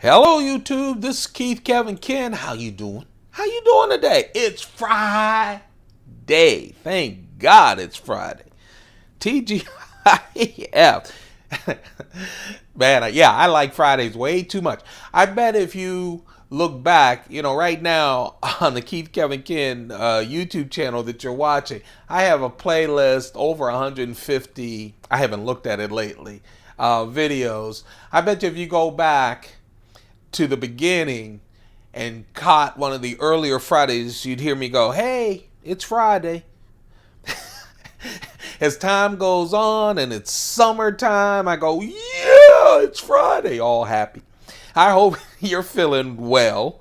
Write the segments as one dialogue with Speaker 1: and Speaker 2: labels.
Speaker 1: Hello YouTube, this is Keith Kevin Ken. How you doing? How you doing today? It's Friday. Thank God it's Friday. TGIF. Man, I like Fridays way too much. I bet if you look back, right now on the Keith Kevin Ken YouTube channel that you're watching, I have a playlist over 150. I haven't looked at it lately. Videos. I bet you if you go back to the beginning and caught one of the earlier Fridays, you'd hear me go, "Hey, it's Friday." As time goes on and it's summertime, I go, "Yeah, it's Friday." All happy. I hope you're feeling well.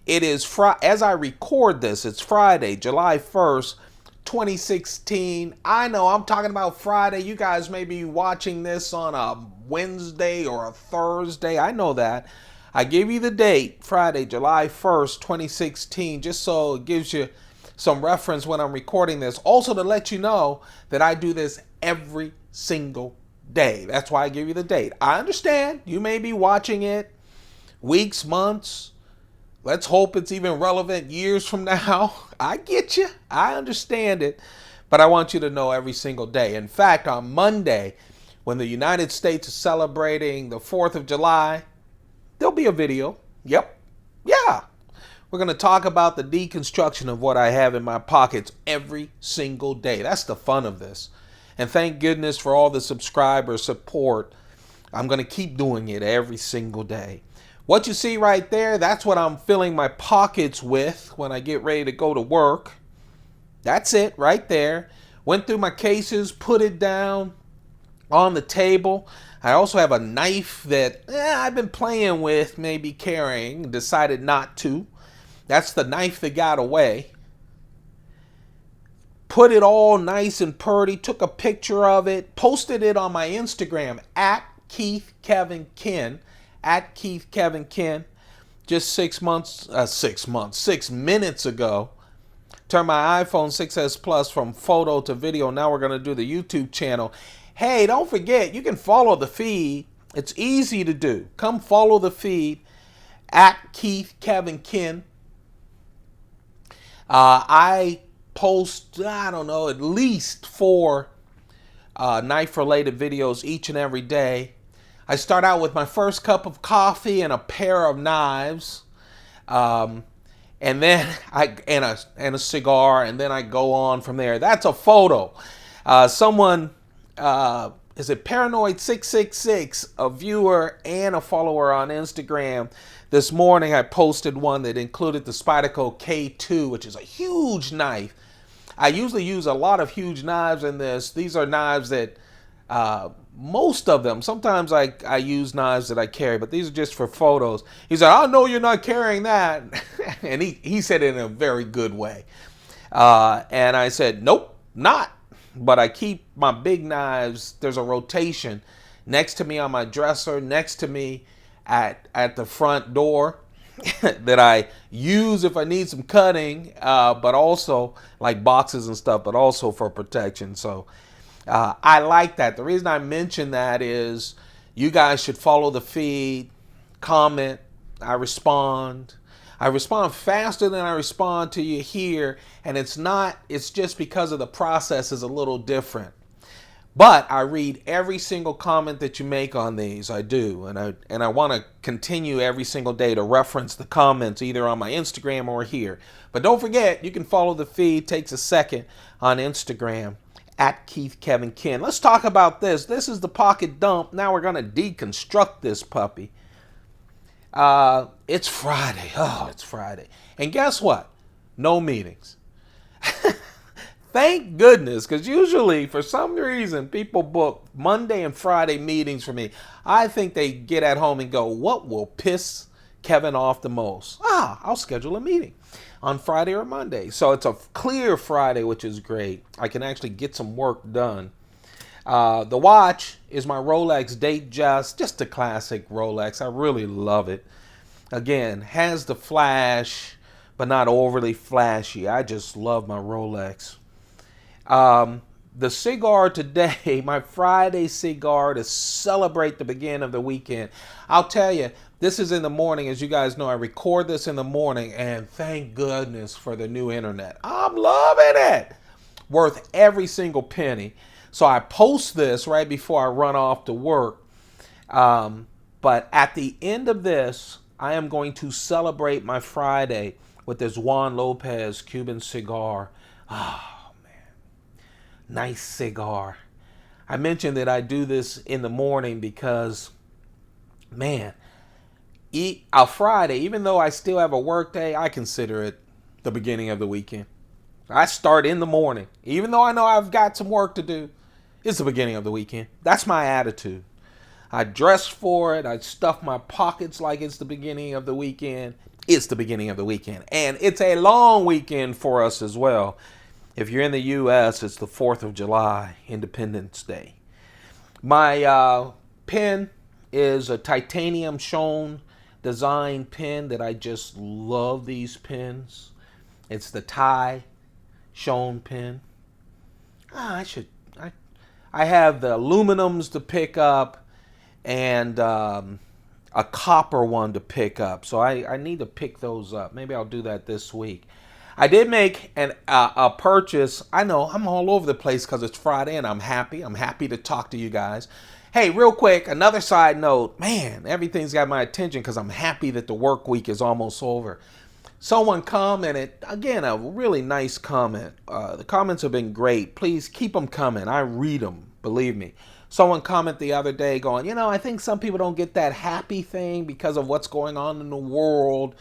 Speaker 1: It is as I record this, it's Friday, July 1st, 2016. I know I'm talking about Friday. You guys may be watching this on a Wednesday or a Thursday. I know that. I give you the date, Friday, July 1st, 2016, just so it gives you some reference when I'm recording this. Also to let you know that I do this every single day. That's why I give you the date. I understand you may be watching it weeks, months. Let's hope it's even relevant years from now. I get you. I understand it. But I want you to know every single day. In fact, on Monday, when the United States is celebrating the 4th of July, there'll be a video. Yep. Yeah. We're going to talk about the deconstruction of what I have in my pockets every single day. That's the fun of this. And thank goodness for all the subscriber support. I'm going to keep doing it every single day. What you see right there, that's what I'm filling my pockets with when I get ready to go to work. That's it right there. Went through my cases, put it down on the table. I also have a knife that I've been playing with, maybe carrying, decided not to. That's the knife that got away. Put it all nice and pretty, took a picture of it, posted it on my Instagram at Keith Kevin Ken. At Keith Kevin Ken, just 6 minutes ago. Turned my iPhone 6S Plus from photo to video. Now we're going to do the YouTube channel. Hey, don't forget, you can follow the feed. It's easy to do. Come follow the feed at Keith Kevin Ken. I post, I don't know, at least 4 knife-related videos each and every day. I start out with my first cup of coffee and a pair of knives, and then and a cigar, and then I go on from there. That's a photo. Someone is it Paranoid 666, a viewer and a follower on Instagram. This morning I posted one that included the Spyderco K2, which is a huge knife. I usually use a lot of huge knives in this. These are knives that most of them, sometimes I use knives that I carry, but these are just for photos. He said, "I know you're not carrying that." And he said it in a very good way. And I said, "Nope, not." But I keep my big knives, there's a rotation next to me on my dresser, next to me at the front door that I use if I need some cutting, but also like boxes and stuff, but also for protection. So I like that. The reason I mention that is you guys should follow the feed, comment. I respond faster than I respond to you here. And it's just because of the process is a little different. But I read every single comment that you make on these. I do. And I want to continue every single day to reference the comments either on my Instagram or here. But don't forget, you can follow the feed. It takes a second on Instagram. At Keith Kevin Ken. Let's talk about this. This is the pocket dump. Now we're going to deconstruct this puppy. It's Friday. Oh, it's Friday. And guess what? No meetings. Thank goodness, because usually, for some reason, people book Monday and Friday meetings for me. I think they get at home and go, what will piss Kevin off the most? I'll schedule a meeting on Friday or Monday. So it's a clear Friday, which is great. I can actually get some work done. The watch is my Rolex Datejust, just a classic Rolex. I really love it. Again, has the flash, but not overly flashy. I just love my Rolex. the cigar today, my Friday cigar to celebrate the beginning of the weekend. I'll tell you, this is in the morning. As you guys know, I record this in the morning, and thank goodness for the new internet. I'm loving it. Worth every single penny. So I post this right before I run off to work. But at the end of this, I am going to celebrate my Friday with this Juan Lopez Cuban cigar. Oh, man. Nice cigar. I mentioned that I do this in the morning because, man, a Friday, even though I still have a work day, I consider it the beginning of the weekend. I start in the morning. Even though I know I've got some work to do, it's the beginning of the weekend. That's my attitude. I dress for it. I stuff my pockets like it's the beginning of the weekend. It's the beginning of the weekend. And it's a long weekend for us as well. If you're in the U.S., it's the 4th of July, Independence Day. My pen is a titanium shown design pen that I just love these pens. It's the Thai shown pen. I have the aluminums to pick up and a copper one to pick up. So I need to pick those up. Maybe I'll do that this week. I did make a purchase. I know I'm all over the place because it's Friday and I'm happy. I'm happy to talk to you guys. Hey, real quick, another side note. Man, everything's got my attention because I'm happy that the work week is almost over. Someone commented, again, a really nice comment. The comments have been great. Please keep them coming. I read them, believe me. Someone commented the other day going, I think some people don't get that happy thing because of what's going on in the world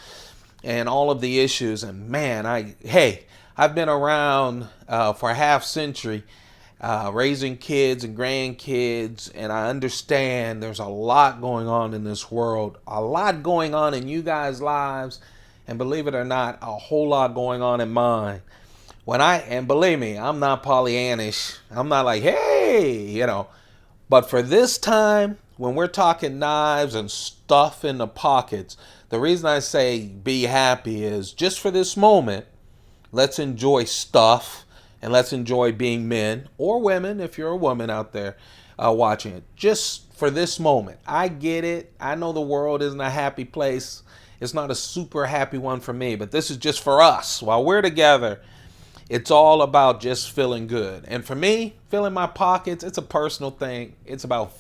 Speaker 1: and all of the issues. And man, I've been around for a half century raising kids and grandkids, and I understand there's a lot going on in this world, a lot going on in you guys' lives, and believe it or not, a whole lot going on in mine. And believe me, I'm not Pollyannish. I'm not like, hey, But for this time, when we're talking knives and stuff in the pockets, the reason I say be happy is just for this moment, let's enjoy stuff and let's enjoy being men or women if you're a woman out there watching it. Just for this moment. I get it. I know the world isn't a happy place. It's not a super happy one for me, but this is just for us. While we're together, it's all about just feeling good. And for me, filling my pockets, it's a personal thing. It's about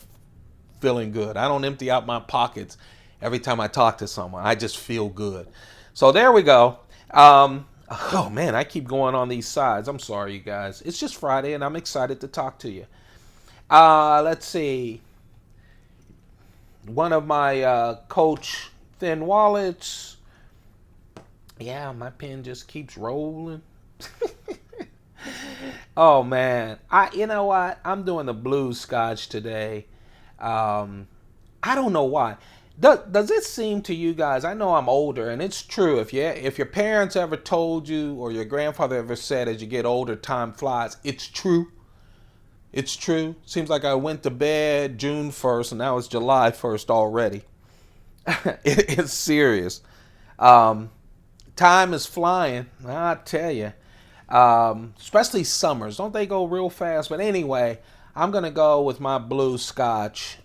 Speaker 1: feeling good. I don't empty out my pockets every time I talk to someone. I just feel good. So there we go. Oh, man, I keep going on these sides. I'm sorry, you guys. It's just Friday, and I'm excited to talk to you. Let's see. One of my Coach Thin wallets. Yeah, my pen just keeps rolling. Oh, man. You know what? I'm doing the blue scotch today. I don't know why. Does it seem to you guys, I know I'm older, and it's true, if your parents ever told you or your grandfather ever said as you get older, time flies, it's true. It's true. Seems like I went to bed June 1st, and now it's July 1st already. It's serious. Time is flying, I tell you. Especially summers. Don't they go real fast? But anyway, I'm going to go with my blue scotch.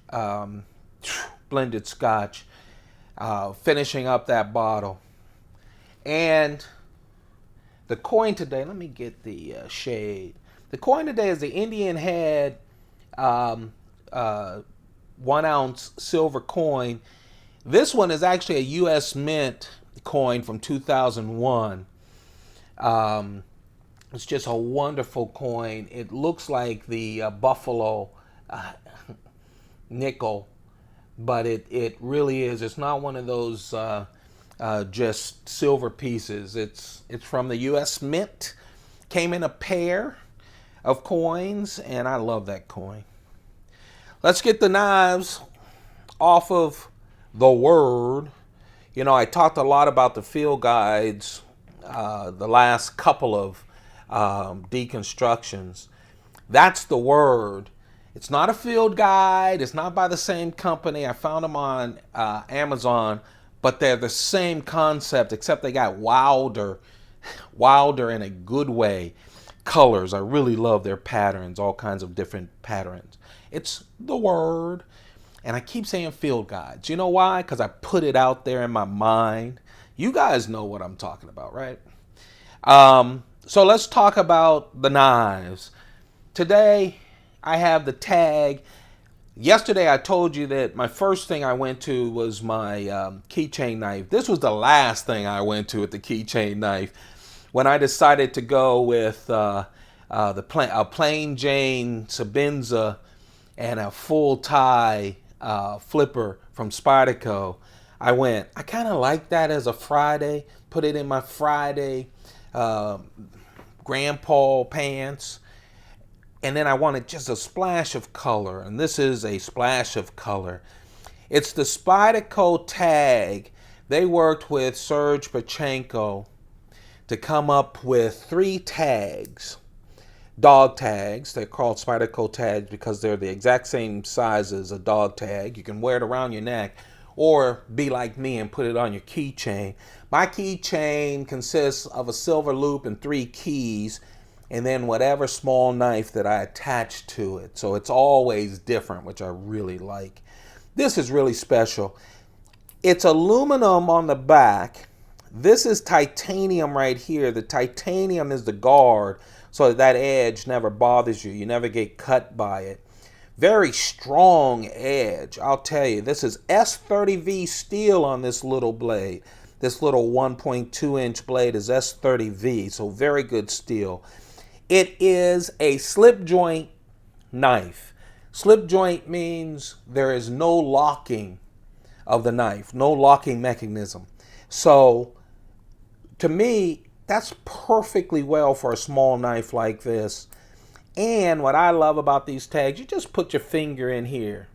Speaker 1: Blended scotch, finishing up that bottle. And the coin today, let me get the shade. The coin today is the Indian Head 1 ounce silver coin. This one is actually a U.S. Mint coin from 2001. It's just a wonderful coin. It looks like the Buffalo nickel. But it really is. It's not one of those just silver pieces. It's from the U.S. Mint. Came in a pair of coins, and I love that coin. Let's get the knives off of the word. I talked a lot about the field guides the last couple of deconstructions. That's the word. It's not a field guide. It's not by the same company. I found them on Amazon, but they're the same concept, except they got wilder in a good way. colors. I really love their patterns, all kinds of different patterns. It's the word. And I keep saying field guides. You know why? Because I put it out there in my mind. You guys know what I'm talking about, right? So let's talk about the knives. Today, I have the tag. Yesterday, I told you that my first thing I went to was my keychain knife. This was the last thing I went to with the keychain knife when I decided to go with a plain Jane Sebenza and a full tie flipper from Spyderco. I kind of like that as a Friday. Put it in my Friday grandpa pants. And then I wanted just a splash of color. And this is a splash of color. It's the Spyderco tag. They worked with Serge Pachenko to come up with 3 tags. Dog tags. They're called Spyderco tags because they're the exact same size as a dog tag. You can wear it around your neck or be like me and put it on your keychain. My keychain consists of a silver loop and 3 keys, and then whatever small knife that I attach to it. So it's always different, which I really like. This is really special. It's aluminum on the back. This is titanium right here. The titanium is the guard, so that edge never bothers you. You never get cut by it. Very strong edge. I'll tell you, this is S30V steel on this little blade. This little 1.2 inch blade is S30V, so very good steel. It is a slip joint knife. Slip joint means there is no locking of the knife, no locking mechanism. So to me, that's perfectly well for a small knife like this. And what I love about these tags, you just put your finger in here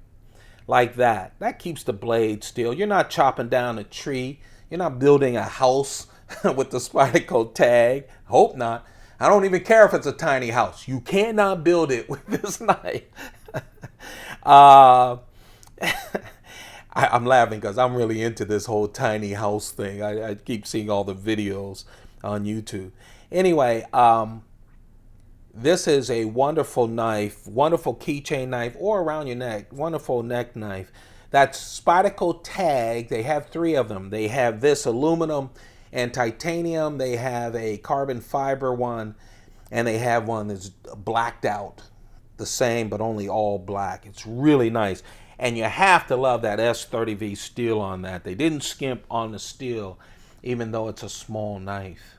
Speaker 1: like that. That keeps the blade still. You're not chopping down a tree. You're not building a house with the Spyderco tag. Hope not. I don't even care if it's a tiny house. You cannot build it with this knife. I'm laughing because I'm really into this whole tiny house thing. I keep seeing all the videos on YouTube. Anyway, this is a wonderful knife, wonderful keychain knife or around your neck, wonderful neck knife. That's Spyderco tag. They have 3 of them. They have this aluminum and titanium. They have a carbon fiber one, and they have one that's blacked out, the same but only all black. It's really nice, and you have to love that S30V steel on that. They didn't skimp on the steel, even though it's a small knife.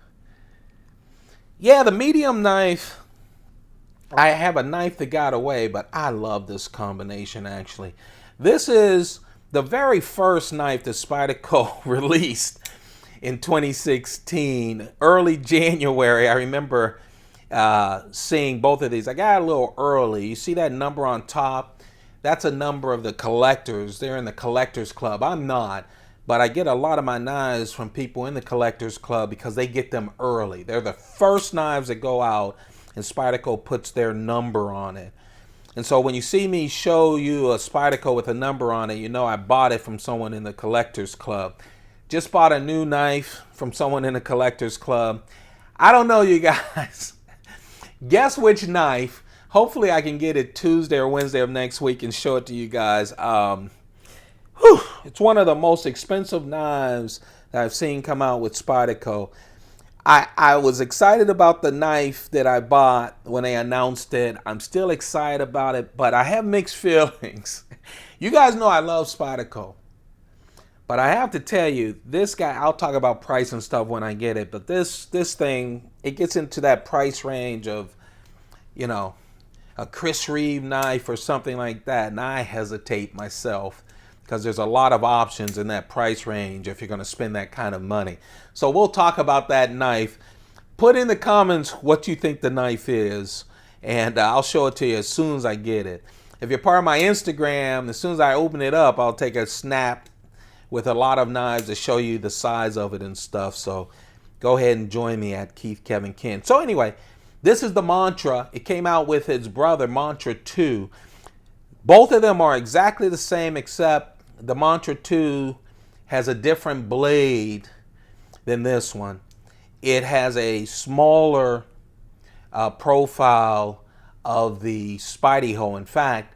Speaker 1: Yeah, the medium knife, I have a knife that got away, but I love this combination actually. This is the very first knife that Spyderco released in 2016, early January. I remember seeing both of these. I got a little early. You see that number on top? That's a number of the collectors. They're in the collectors club. I'm not, but I get a lot of my knives from people in the collectors club because they get them early. They're the first knives that go out, and Spyderco puts their number on it. And so when you see me show you a Spyderco with a number on it, you know I bought it from someone in the collectors club. Just bought a new knife from someone in the collectors club. I don't know, you guys. Guess which knife. Hopefully I can get it Tuesday or Wednesday of next week and show it to you guys. It's one of the most expensive knives that I've seen come out with Spyderco. I was excited about the knife that I bought when they announced it. I'm still excited about it, but I have mixed feelings. You guys know I love Spyderco. But I have to tell you, this guy, I'll talk about price and stuff when I get it, but this thing, it gets into that price range of, you know, a Chris Reeve knife or something like that, and I hesitate myself because there's a lot of options in that price range if you're going to spend that kind of money. So we'll talk about that knife. Put in the comments what you think the knife is, and I'll show it to you as soon as I get it. If you're part of my Instagram, as soon as I open it up, I'll take a snap with a lot of knives to show you the size of it and stuff. So go ahead and join me at Keith Kevin Ken. So anyway, this is the Mantra. It came out with its brother, Mantra 2. Both of them are exactly the same, except the Mantra 2 has a different blade than this one. It has a smaller profile of the Spidey hole. In fact,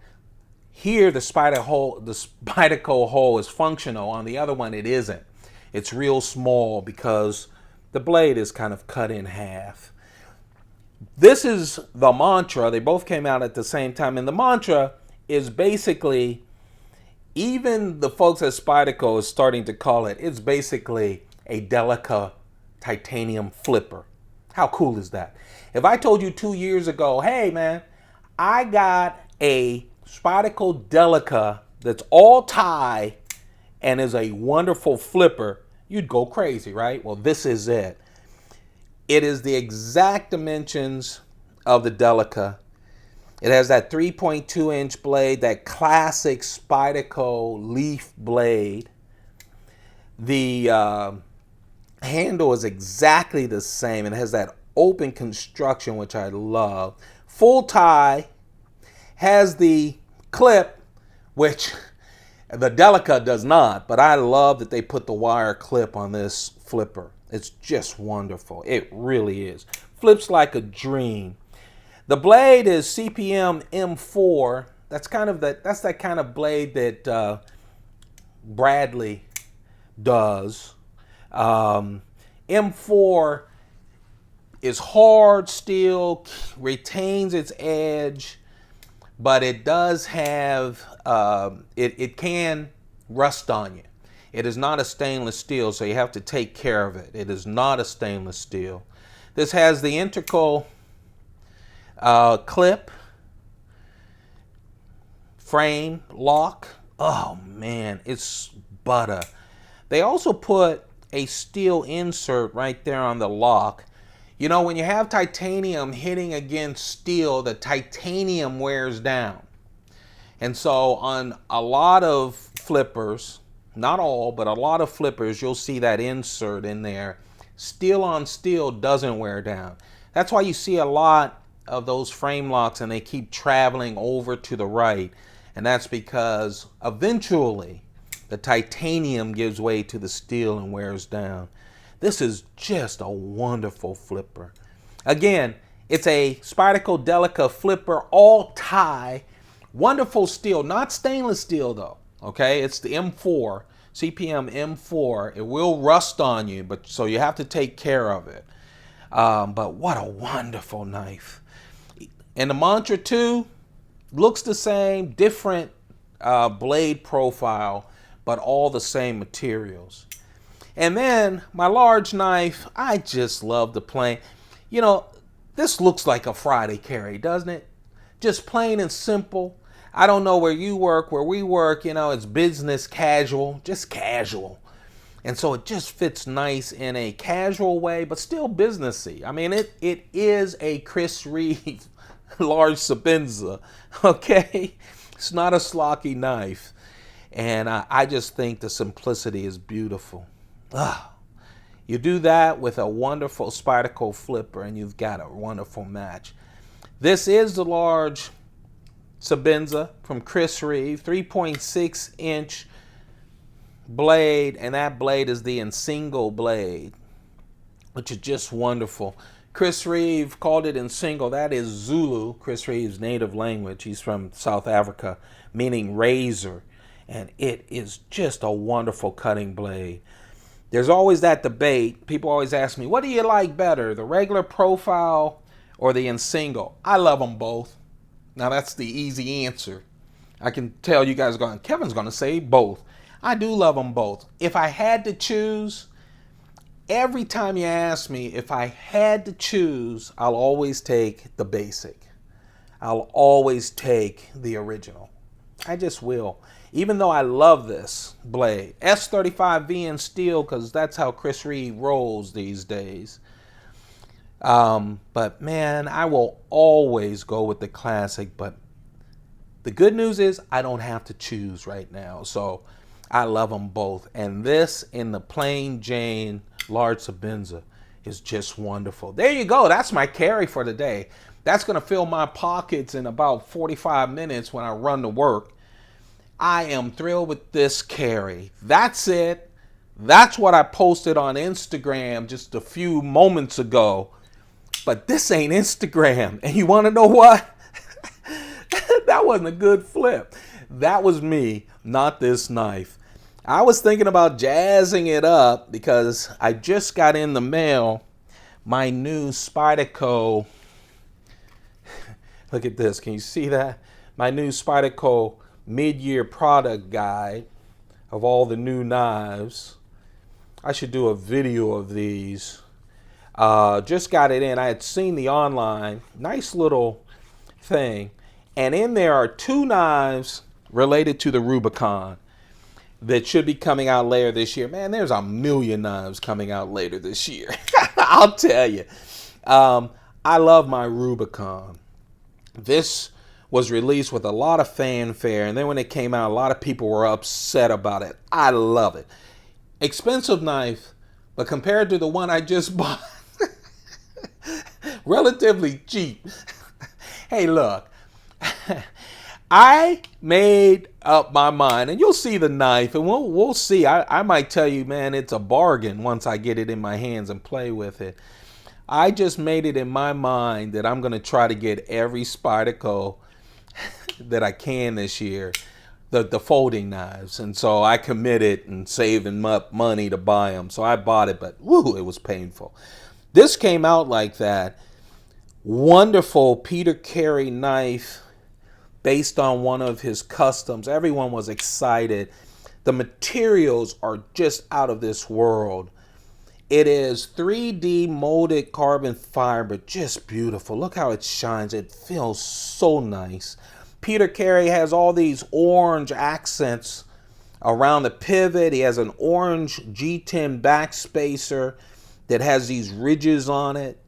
Speaker 1: here the Spyderco hole is functional. On the other one, it isn't. It's real small because the blade is kind of cut in half. This is the Mantra. They both came out at the same time. And the Mantra is basically, even the folks at Spyderco is starting to call it, it's basically a Delica titanium flipper. How cool is that? If I told you 2 years ago, hey man, I got a Spyderco Delica that's all tie and is a wonderful flipper, you'd go crazy, right? Well, this is it. It is the exact dimensions of the Delica. It has that 3.2 inch blade, that classic Spyderco leaf blade. The handle is exactly the same. It has that open construction, which I love. Full tie, has the clip, which the Delica does not, but I love that they put the wire clip on this flipper. It's just wonderful. It really is. Flips like a dream. The blade is CPM M4. That's that kind of blade that Bradley does. M4 is hard steel, retains its edge, but it does have, it can rust on you. It is not a stainless steel, so you have to take care of it. It is not a stainless steel. This has the integral clip, frame, lock. Oh man, it's butter. They also put a steel insert right there on the lock. You know, when you have titanium hitting against steel, the titanium wears down. And so on a lot of flippers, not all, but a lot of flippers, you'll see that insert in there. Steel on steel doesn't wear down. That's why you see a lot of those frame locks and they keep traveling over to the right. And that's because eventually the titanium gives way to the steel and wears down. This is just a wonderful flipper. Again, it's a Spyderco Delica flipper, all tie, wonderful steel, not stainless steel though. Okay, it's the M4, CPM M4. It will rust on you, but so you have to take care of it. But what a wonderful knife. And the Mantra 2 looks the same, different blade profile, but all the same materials. And then my large knife, I just love the plain. You know, this looks like a Friday carry, doesn't it? Just plain and simple. I don't know where you work, where we work, you know, it's business casual, just casual. And so it just fits nice in a casual way, but still businessy. I mean, it is a Chris Reeve large Sebenza, okay? It's not a slocky knife. And I just think the simplicity is beautiful. You do that with a wonderful Spyderco flipper and you've got a wonderful match. This is the large Sebenza from Chris Reeve, 3.6 inch blade, and that blade is the Ensingle blade, which is just wonderful. Chris Reeve called it Ensingle. That is Zulu, Chris Reeve's native language. He's from South Africa, meaning razor, and it is just a wonderful cutting blade. There's always that debate. People always ask me, what do you like better, the regular profile or the Ensingle? I love them both. Now that's the easy answer. I can tell you guys going, Kevin's going to say both. I do love them both. If I had to choose, every time you ask me if I had to choose, I'll always take the basic. I'll always take the original. I just will. Even though I love this blade. S35V in steel, because that's how Chris Reeve rolls these days. But man, I will always go with the classic. But the good news is I don't have to choose right now. So I love them both. And this in the plain Jane large Sebenza is just wonderful. There you go. That's my carry for the day. That's going to fill my pockets in about 45 minutes when I run to work. I am thrilled with this carry. That's it. That's what I posted on Instagram just a few moments ago. But this ain't Instagram. And you want to know what? That wasn't a good flip. That was me, not this knife. I was thinking about jazzing it up because I just got in the mail my new Spyderco. Look at this. Can you see that? My new Spyderco mid-year product guide of all the new knives. I should do a video of these. Just got it in. I had seen the online. Nice little thing. And in there are 2 knives related to the Rubicon that should be coming out later this year. Man, there's a million knives coming out later this year. I'll tell you. I love my Rubicon. This was released with a lot of fanfare, and then when it came out, a lot of people were upset about it. I love it. Expensive knife, but compared to the one I just bought, relatively cheap. Hey, look, I made up my mind, and you'll see the knife, and we'll see. I might tell you, man, it's a bargain once I get it in my hands and play with it. I just made it in my mind that I'm going to try to get every Spyderco that I can this year, the folding knives. And so I committed and saving up money to buy them. So I bought it, but woo, it was painful. This came out like that. Wonderful Peter Carey knife based on one of his customs. Everyone was excited. The materials are just out of this world. It is 3D molded carbon fiber, just beautiful. Look how it shines. It feels so nice. Peter Carey has all these orange accents around the pivot. He has an orange G10 backspacer that has these ridges on it.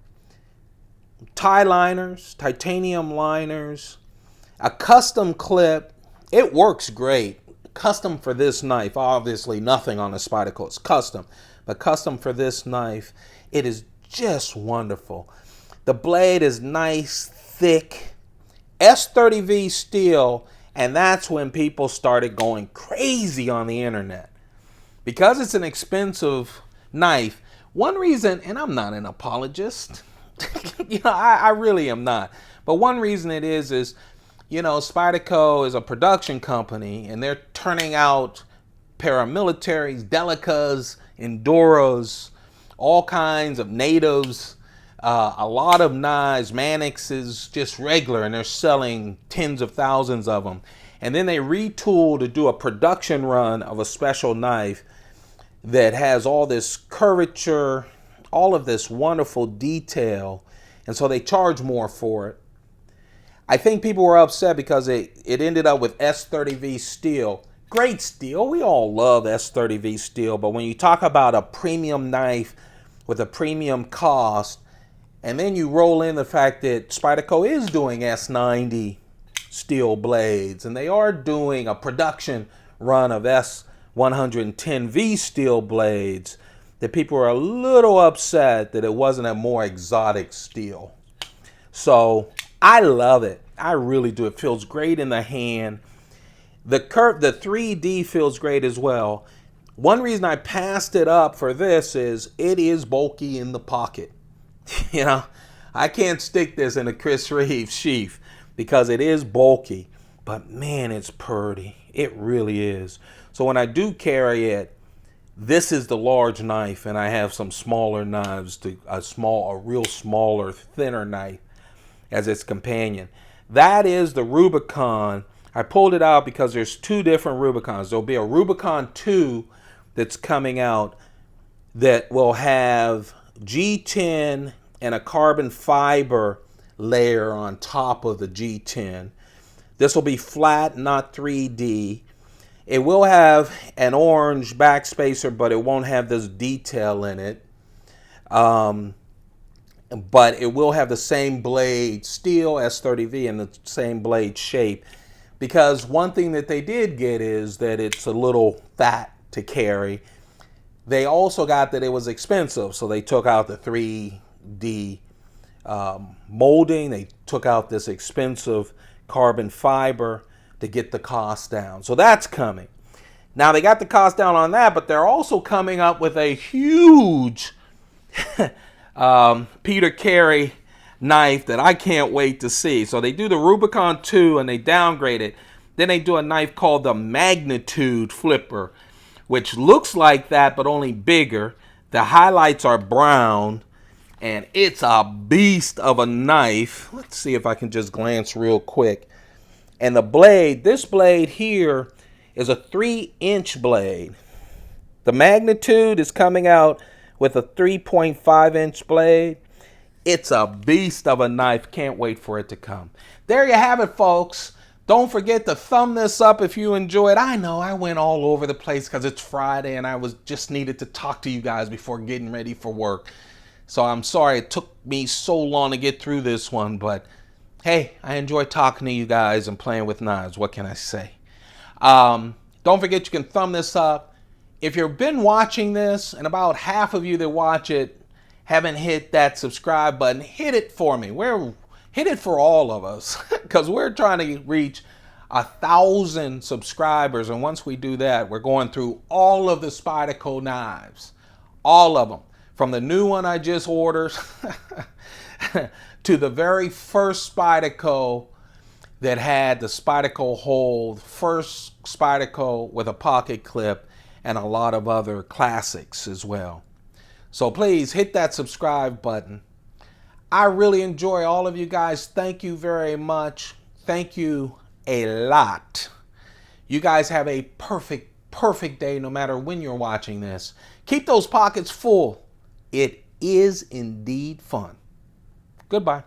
Speaker 1: Tie liners, titanium liners, a custom clip. It works great. Custom for this knife. Obviously nothing on the Spyderco is custom, but custom for this knife. It is just wonderful. The blade is nice, thick, S30V steel, and that's when people started going crazy on the internet. Because it's an expensive knife, one reason, and I'm not an apologist, I really am not, but one reason it is, Spyderco is a production company, and they're turning out paramilitaries, delicas, enduros, all kinds of natives, a lot of knives. Mannix is just regular, and they're selling tens of thousands of them. And then they retool to do a production run of a special knife that has all this curvature, all of this wonderful detail, and so they charge more for it. I think people were upset because it ended up with S30V steel. Great steel. We all love S30V steel, but when you talk about a premium knife with a premium cost, and then you roll in the fact that Spyderco is doing S90 steel blades, and they are doing a production run of S110V steel blades, that people are a little upset that it wasn't a more exotic steel. So I love it. I really do. It feels great in the hand. The 3D feels great as well. One reason I passed it up for this is it is bulky in the pocket. I can't stick this in a Chris Reeve sheath because it is bulky, but man, it's pretty. It really is. So when I do carry it, this is the large knife, and I have some smaller knives, a real smaller, thinner knife as its companion. That is the Rubicon. I pulled it out because there's 2 different Rubicons. There'll be a Rubicon 2 that's coming out that will have G10 and a carbon fiber layer on top of the G10. This will be flat, not 3D. It will have an orange backspacer, but it won't have this detail in it. But it will have the same blade, steel S30V, and the same blade shape. Because one thing that they did get is that it's a little fat to carry. They also got that it was expensive, so they took out the 3D molding. They took out this expensive carbon fiber to get the cost down. So that's coming. Now they got the cost down on that, but they're also coming up with a huge Peter Carey knife that I can't wait to see. So they do the Rubicon 2 and they downgrade it. Then they do a knife called the Magnitude Flipper, which looks like that but only bigger. The highlights are brown and it's a beast of a knife. Let's see if I can just glance real quick. And the blade, this blade here is a 3-inch blade. The Magnitude is coming out with a 3.5-inch blade. It's a beast of a knife. Can't wait for it to come. There you have it, folks. Don't forget to thumb this up if you enjoyed. I know I went all over the place because it's Friday and I was just needed to talk to you guys before getting ready for work. So I'm sorry it took me so long to get through this one, but hey, I enjoy talking to you guys and playing with knives. What can I say? Don't forget you can thumb this up. If you've been watching this, and about half of you that watch it haven't hit that subscribe button, hit it for me. Hit it for all of us, because we're trying to reach 1,000 subscribers, and once we do that, we're going through all of the Spyderco knives, all of them, from the new one I just ordered to the very first Spyderco that had the Spyderco hole, first Spyderco with a pocket clip, and a lot of other classics as well. So please hit that subscribe button. I really enjoy all of you guys. Thank you very much. Thank you a lot. You guys have a perfect day no matter when you're watching this. Keep those pockets full. It is indeed fun. Goodbye.